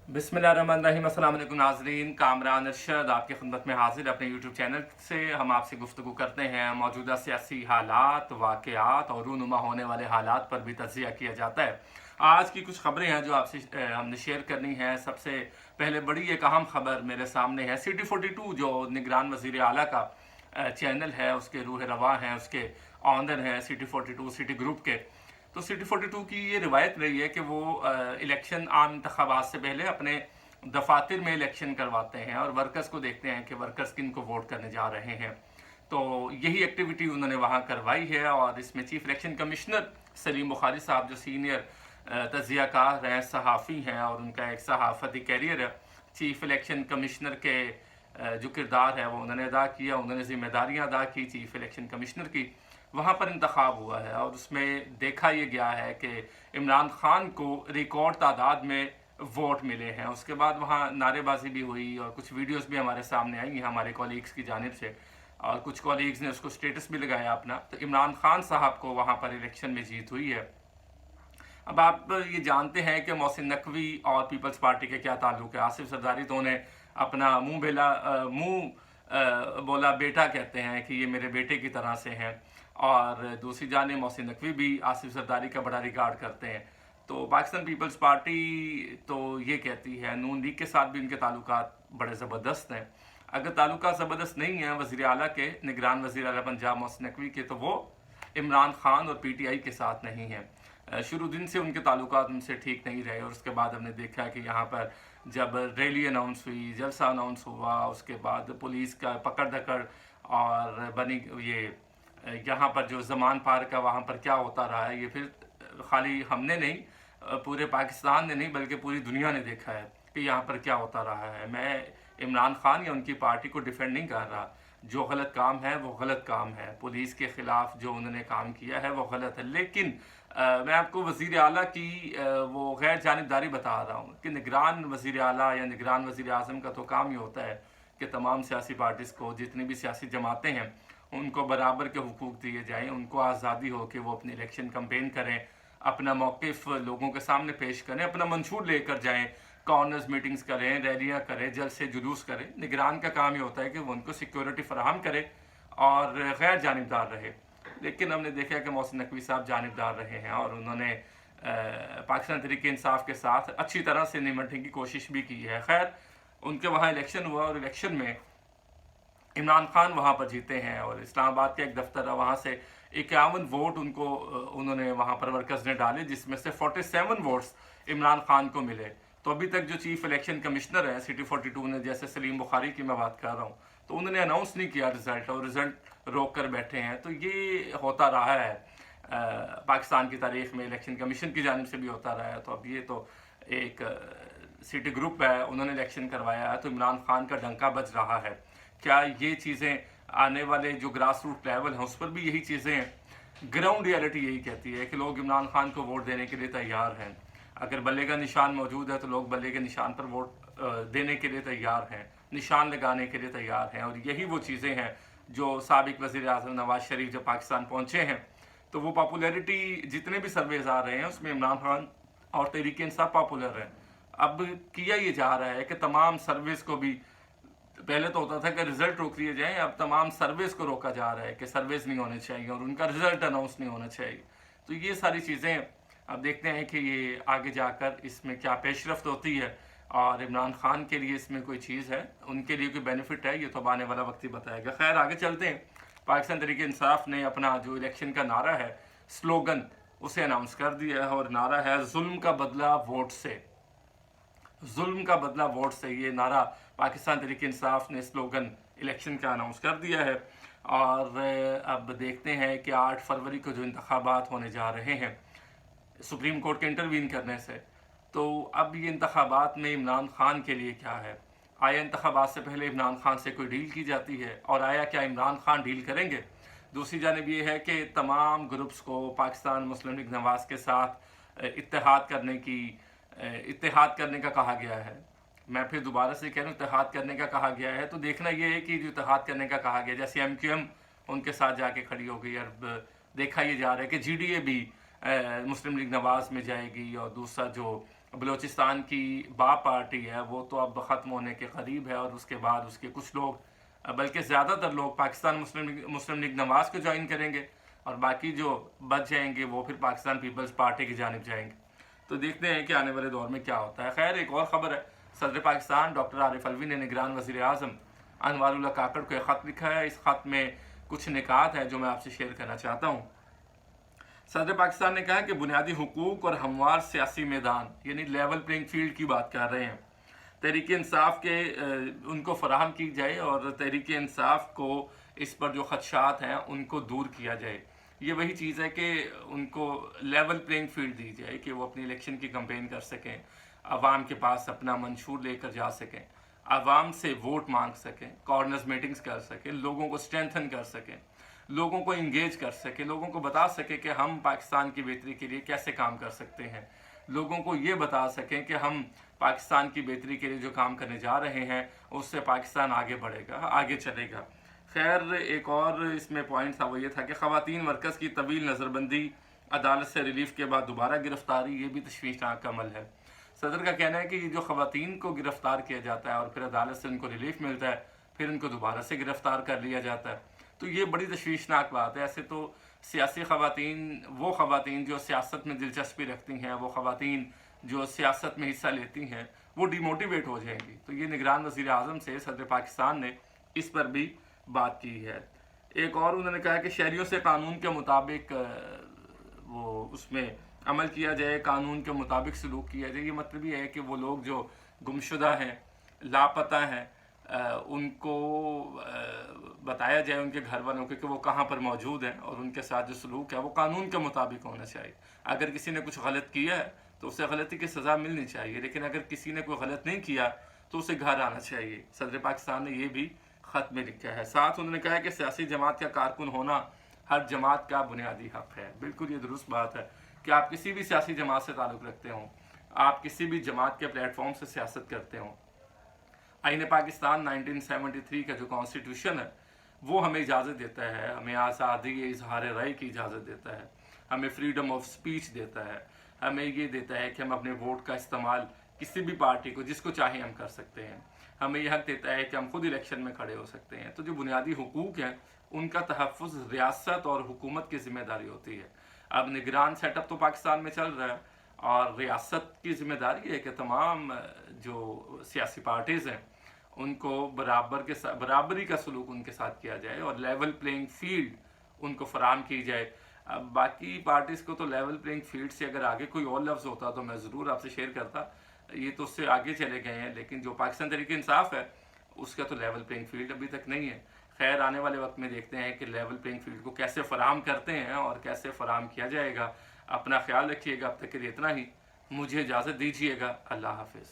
बिस्मिल्लाहिर्रहमानिर्रहीम। अस्सलाम वालेकुम नाज़रीन, कामरान अरशद आपकी खिदमत में हाजिर। अपने यूट्यूब चैनल से हम आपसे गुफ्तगू करते हैं मौजूदा सियासी हालात, वाक़यात और रूनुमा होने वाले हालात पर भी तज्ज़िया किया जाता है। आज की कुछ ख़बरें हैं जो आपसे हमने शेयर करनी है। सबसे पहले बड़ी एक अहम ख़बर मेरे सामने है। CT42 जो निगरान वज़ीर आला का चैनल है, उसके रूह रवा हैं, उसके ऑनर हैं CT42 सिटी ग्रुप के। तो CT42 की ये रिवायत रही है कि वो इलेक्शन आम इंतखाबात से पहले अपने दफातर में इलेक्शन करवाते हैं और वर्कर्स को देखते हैं कि वर्कर्स किन को वोट करने जा रहे हैं। तो यही एक्टिविटी उन्होंने वहाँ करवाई है और इसमें chief election commissioner Salim Bukhari साहब जो सीनियर तजियाकार हैं, सहाफ़ी हैं और उनका एक सहाफ़ती कैरियर है, चीफ इलेक्शन कमिश्नर के जो किरदार है वो उन्होंने अदा किया, उन्होंने ज़िम्मेदारियाँ अदा की चीफ इलेक्शन कमिश्नर की। वहाँ पर इंतखाब हुआ है और उसमें देखा ये गया है कि इमरान खान को रिकॉर्ड तादाद में वोट मिले हैं। उसके बाद वहाँ नारेबाजी भी हुई और कुछ वीडियोस भी हमारे सामने आई हैं हमारे कॉलीग्स की जानिब से, और कुछ कॉलीग्स ने उसको स्टेटस भी लगाया अपना। तो इमरान खान साहब को वहाँ पर इलेक्शन में जीत हुई है। अब आप ये जानते हैं कि मोहसिन नकवी और पीपल्स पार्टी के क्या ताल्लुक है। आसिफ जरदारी तो उन्हें अपना मुंह बोला बेटा कहते हैं कि ये मेरे बेटे की तरह से हैं, और दूसरी जानिब मोहसिन नकवी भी आसिफ जरदारी का बड़ा रिगार्ड करते हैं। तो पाकिस्तान पीपल्स पार्टी तो ये कहती है, नून लीग के साथ भी इनके ताल्लुकात बड़े ज़बरदस्त हैं। अगर ताल्लुकात ज़बरदस्त नहीं हैं वज़ीर आला के, निगरान वज़ीर आला पंजाब मोहसिन नकवी के, तो वो इमरान खान और PTI के साथ नहीं हैं। शुरू दिन से उनके ताल्लुकात उनसे ठीक नहीं रहे और उसके बाद हमने देखा कि यहाँ पर जब रैली अनाउंस हुई, जलसा अनाउंस हुआ, उसके बाद पुलिस का पकड़ धकड़ और बनी ये यहाँ पर जो ज़मान पार्क का वहाँ पर क्या होता रहा है, ये फिर खाली हमने नहीं, पूरे पाकिस्तान ने नहीं बल्कि पूरी दुनिया ने देखा है कि यहाँ पर क्या होता रहा है। मैं इमरान खान या उनकी पार्टी को डिफेंड नहीं कर रहा, जो गलत काम है वो गलत काम है, पुलिस के ख़िलाफ़ जो उन्होंने काम किया है वो गलत है। लेकिन मैं आपको वज़ीर आला की वो गैर जानिबदारी बता रहा हूँ कि निगरान वज़ीर आला या निगरान वज़ीर आज़म का तो काम ही होता है कि तमाम सियासी पार्टीज़ को, जितनी भी सियासी जमातें हैं, उनको बराबर के हुकूक दिए जाएँ, उनको आज़ादी हो कि वो अपनी इलेक्शन कैंपेन करें, अपना मौक़िफ़ लोगों के सामने पेश करें, अपना मंशूर लेकर जाएँ, कॉर्नर्स मीटिंग्स करें, रैलियाँ करें, जलसे जुलूस करें। निगरान का काम ये होता है कि वो उनको सिक्योरिटी फराहम करे और गैर जानिबदार रहे। लेकिन हमने देखा कि मोहसिन नकवी साहब जानिबदार रहे हैं और उन्होंने पाकिस्तान तहरीक इंसाफ के साथ अच्छी तरह से निमटने की कोशिश भी की है। खैर, उनके वहाँ इलेक्शन हुआ और इलेक्शन में इमरान खान वहाँ पर जीते हैं और इस्लामाबाद का एक दफ्तर है, वहाँ से 51 वोट उनको उन्होंने वहाँ पर वर्कर्स ने डाले, जिसमें से 47 वोट्स इमरान खान को मिले। तो अभी तक जो चीफ इलेक्शन कमिश्नर है CT42 ने, जैसे सलीम बुखारी की मैं बात कर रहा हूँ, तो उन्होंने अनाउंस नहीं किया रिज़ल्ट और रिज़ल्ट रोक कर बैठे हैं। तो ये होता रहा है पाकिस्तान की तारीख में, इलेक्शन कमीशन की जानिब से भी होता रहा है। तो अब ये तो एक सिटी ग्रुप है, उन्होंने इलेक्शन करवाया है, तो इमरान खान का डंका बज रहा है। क्या ये चीज़ें आने वाले जो ग्रास रूट लेवल हैं उस पर भी यही चीज़ें हैं? ग्राउंड रियलिटी यही कहती है कि लोग इमरान खान को वोट देने के लिए तैयार हैं। अगर बल्ले का निशान मौजूद है तो लोग बल्ले के निशान पर वोट देने के लिए तैयार हैं, निशान लगाने के लिए तैयार हैं। और यही वो चीज़ें हैं जो साबिक वज़ीर आज़म नवाज शरीफ जब पाकिस्तान पहुँचे हैं तो वो पॉपुलैरिटी, जितने भी सर्वेज आ रहे हैं उसमें इमरान खान और तहरीक इंसाफ पॉपुलर हैं। अब किया ये जा रहा है कि तमाम सर्विस को भी, पहले तो होता था कि रिजल्ट रोक दिए जाएं, अब तमाम सर्विस को रोका जा रहा है कि सर्विस नहीं होने चाहिए और उनका रिजल्ट अनाउंस नहीं होना चाहिए। तो ये सारी चीज़ें अब देखते हैं कि ये आगे जाकर इसमें क्या पेशरफ्त होती है और इमरान खान के लिए इसमें कोई चीज़ है, उनके लिए कोई बेनिफिट है, ये तो आने वाला वक्त ही बताएगा। खैर, आगे चलते हैं। पाकिस्तान तहरीक इंसाफ ने अपना जो इलेक्शन का नारा है, स्लोगन, उसे अनाउंस कर दिया है और नारा है जुल्म का बदला वोट से। जुल्म का बदला वोट से, ये नारा पाकिस्तान तहरीक इंसाफ ने स्लोगन इलेक्शन का अनाउंस कर दिया है। और अब देखते हैं कि 8 फरवरी को जो इंतखाबात होने जा रहे हैं सुप्रीम कोर्ट के इंटरवीन करने से, तो अब ये इंतखाबात में इमरान खान के लिए क्या है? आया इंतखाबात से पहले इमरान खान से कोई डील की जाती है और आया क्या इमरान खान डील करेंगे? दूसरी जानब ये है कि तमाम ग्रुप्स को पाकिस्तान मुस्लिम लीग नवाज के साथ इत्तेहाद करने का कहा गया है। मैं फिर दोबारा से कह रहा हूँ, इत्तेहाद करने का कहा गया है। तो देखना ये है कि जो इत्तेहाद करने का कहा गया, जैसे MQM उनके साथ जाके खड़ी हो गई, और देखा ये जा रहा है कि GDA भी मुस्लिम लीग नवाज में जाएगी और दूसरा जो بلوچستان کی باپ پارٹی ہے وہ تو اب ختم ہونے کے قریب ہے، اور اس کے بعد اس کے کچھ لوگ بلکہ زیادہ تر لوگ پاکستان مسلم لیگ نواز کو جوائن کریں گے، اور باقی جو بچ جائیں گے وہ پھر پاکستان پیپلز پارٹی کی جانب جائیں گے۔ تو دیکھتے ہیں کہ آنے والے دور میں کیا ہوتا ہے۔ خیر، ایک اور خبر ہے، صدر پاکستان ڈاکٹر عارف الوی نے نگران وزیر اعظم انوار اللہ کاکڑ کو ایک خط لکھا ہے۔ اس خط میں کچھ نکات ہیں جو میں آپ سے شیئر کرنا چاہتا ہوں۔ صدر پاکستان نے کہا کہ بنیادی حقوق اور ہموار سیاسی میدان یعنی لیول پلینگ فیلڈ کی بات کر رہے ہیں، تحریک انصاف کے ان کو فراہم کی جائے، اور تحریک انصاف کو اس پر جو خدشات ہیں ان کو دور کیا جائے۔ یہ وہی چیز ہے کہ ان کو لیول پلینگ فیلڈ دی جائے کہ وہ اپنی الیکشن کی کمپین کر سکیں، عوام کے پاس اپنا منشور لے کر جا سکیں، عوام سے ووٹ مانگ سکیں، کارنرز میٹنگز کر سکیں، لوگوں کو اسٹرینتھن کر سکیں، لوگوں کو انگیج کر سکیں، لوگوں کو بتا سکیں کہ ہم پاکستان کی بہتری کے لیے کیسے کام کر سکتے ہیں، لوگوں کو یہ بتا سکیں کہ ہم پاکستان کی بہتری کے لیے جو کام کرنے جا رہے ہیں اس سے پاکستان آگے بڑھے گا، آگے چلے گا۔ خیر، ایک اور اس میں پوائنٹ تھا، وہ یہ تھا کہ خواتین ورکرز کی طویل نظر بندی، عدالت سے ریلیف کے بعد دوبارہ گرفتاری، یہ بھی تشویشناک عمل ہے۔ صدر کا کہنا ہے کہ یہ جو خواتین کو گرفتار کیا جاتا ہے اور پھر عدالت سے ان کو ریلیف ملتا ہے، پھر ان کو دوبارہ سے گرفتار کر لیا جاتا ہے، تو یہ بڑی تشویشناک بات ہے۔ ایسے تو سیاسی خواتین، وہ خواتین جو سیاست میں دلچسپی رکھتی ہیں، وہ خواتین جو سیاست میں حصہ لیتی ہیں، وہ ڈی موٹیویٹ ہو جائیں گی۔ تو یہ نگران وزیر اعظم سے صدر پاکستان نے اس پر بھی بات کی ہے۔ ایک اور انہوں نے کہا کہ شہریوں سے قانون کے مطابق وہ اس میں عمل کیا جائے، قانون کے مطابق سلوک کیا جائے۔ یہ مطلب یہ ہے کہ وہ لوگ جو گمشدہ ہیں، لاپتہ ہیں، ان کو بتایا جائے ان کے گھر والوں کو کہ وہ کہاں پر موجود ہیں، اور ان کے ساتھ جو سلوک ہے وہ قانون کے مطابق ہونا چاہیے۔ اگر کسی نے کچھ غلط کیا ہے تو اسے غلطی کی سزا ملنی چاہیے، لیکن اگر کسی نے کوئی غلط نہیں کیا تو اسے گھر آنا چاہیے۔ صدر پاکستان نے یہ بھی خط میں لکھا ہے۔ ساتھ انہوں نے کہا کہ سیاسی جماعت کا کارکن ہونا ہر جماعت کا بنیادی حق ہے۔ بالکل یہ درست بات ہے کہ آپ کسی بھی سیاسی جماعت سے تعلق رکھتے ہوں، آپ کسی بھی جماعت کے پلیٹ فارم سے سیاست کرتے ہوں۔ آئین پاکستان 1973 کا جو کانسٹیٹیوشن ہے وہ ہمیں اجازت دیتا ہے، ہمیں آزادی اظہار رائے کی اجازت دیتا ہے، ہمیں فریڈم آف سپیچ دیتا ہے، ہمیں یہ دیتا ہے کہ ہم اپنے ووٹ کا استعمال کسی بھی پارٹی کو جس کو چاہیں ہم کر سکتے ہیں، ہمیں یہ حق دیتا ہے کہ ہم خود الیکشن میں کھڑے ہو سکتے ہیں۔ تو جو بنیادی حقوق ہیں ان کا تحفظ ریاست اور حکومت کی ذمہ داری ہوتی ہے۔ اب نگران سیٹ اپ تو پاکستان میں چل رہا ہے، اور ریاست کی ذمہ داری ہے کہ تمام جو سیاسی پارٹیز ہیں ان کو برابری کا سلوک ان کے ساتھ کیا جائے، اور لیول پلینگ فیلڈ ان کو فراہم کی جائے۔ اب باقی پارٹیز کو تو لیول پلینگ فیلڈ سے اگر آگے کوئی اور لفظ ہوتا تو میں ضرور آپ سے شیئر کرتا، یہ تو اس سے آگے چلے گئے ہیں، لیکن جو پاکستان تحریک انصاف ہے اس کا تو لیول پلینگ فیلڈ ابھی تک نہیں ہے۔ خیر، آنے والے وقت میں دیکھتے ہیں کہ لیول پلینگ فیلڈ کو کیسے فراہم کرتے ہیں اور کیسے فراہم کیا جائے گا۔ اپنا خیال رکھیے گا، اب تک کے لیے اتنا ہی، مجھے اجازت دیجیے گا، اللہ حافظ۔